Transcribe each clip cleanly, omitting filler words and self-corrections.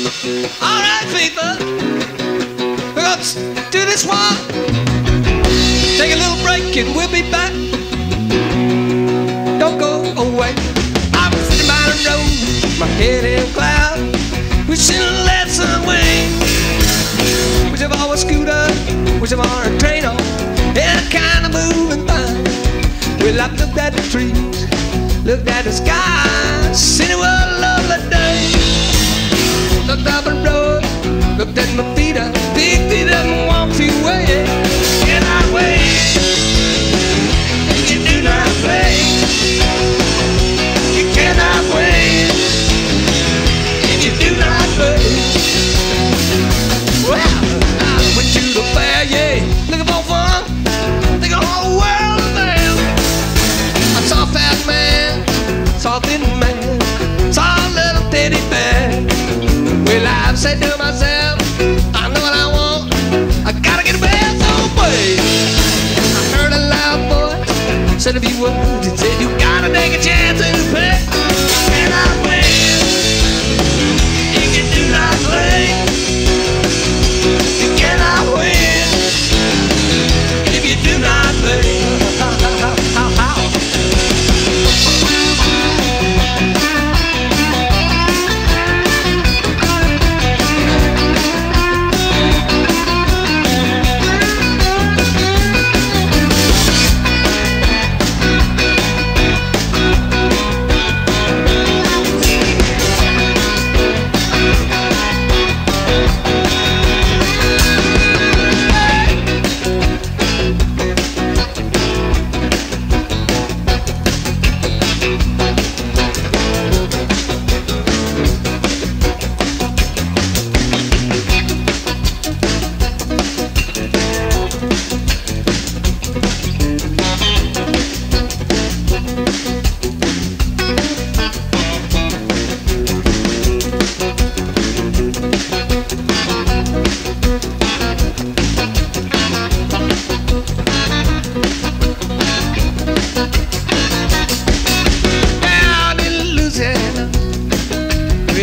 Alright, people, we're gonna do this one. Take a little break and we'll be back. Don't go away. I'm sitting by the road, my head in a cloud. We should have let some wings. Wish I bought a scooter, wish I bought a train on. It's kind of moving fine. Well, I looked at the trees, looked at the sky, said it was a lovely day. Looked up the road, looked at my feet, I picked it up and walked away. Cannot wait, you do not play. You cannot wait, you do not play. Well, I went to the fair, yeah, looking for fun, think the whole world was there. I saw a fat man, saw a thin man, saw a little teddy bear. Well, I've said to myself, I know what I want, I gotta get a best old way. I heard a loud voice, said a few words, it said you gotta take a chance and play. Cannot win, if you do not play. You cannot win, if you do not play.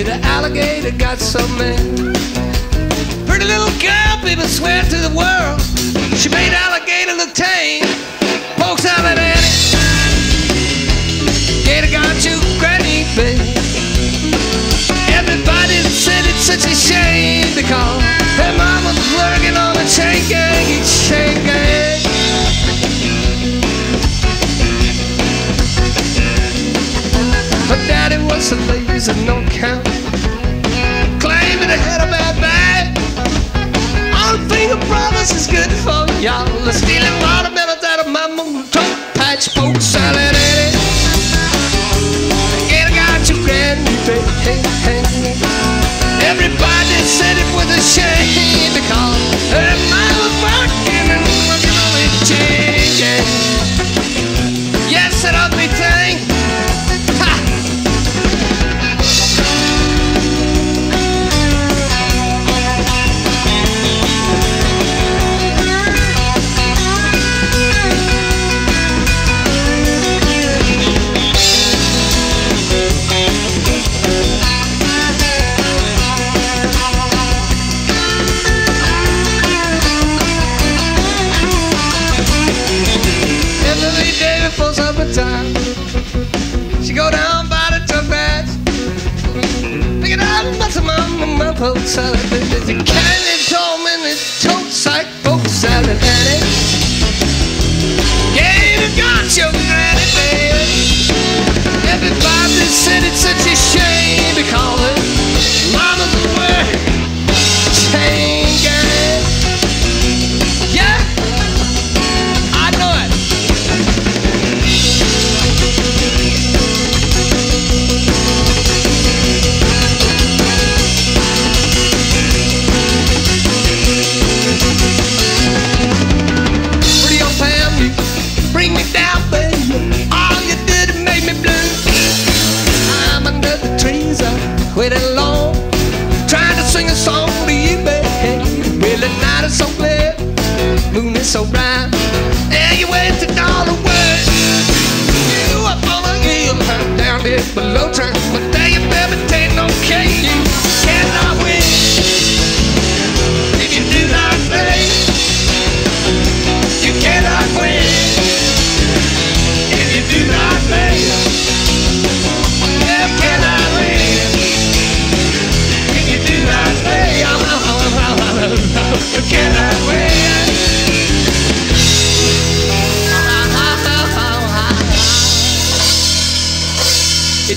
The alligator got so mad. Pretty little girl, people swear to the world, she made alligator look tame. Folks hollered at it, gator got you granny, babe. Everybody said it's such a shame because her mama was working on a chain gang, chain gang. Her daddy was a lazy, no count, claiming to had a bad bag. All the finger brothers is good for y'all. They're stealing watermelons out of my moon toe patch, folks selling it. Gator got you granny, baby. Everybody said it was a shame because her mom was working and working on a chain gang. Yes, that ugly thing. Time. She go down by the truck patch, pick it up, but some my folks salad. There's a candy told me it's totes like folks salad at it. Gator got your granny, baby. Everybody said it's such a shame because mama's away. Chain gang. Yeah, I know it. Bring me down, baby. All you did is make me blue. I'm under the trees, I waited long, trying to sing a song to you, baby. Well, the night is so clear, moon is so bright, and you wasted all the words. You up on the hill, down there below town, but there you baby, ain't no cake. You cannot win.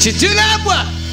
Beat you to that what?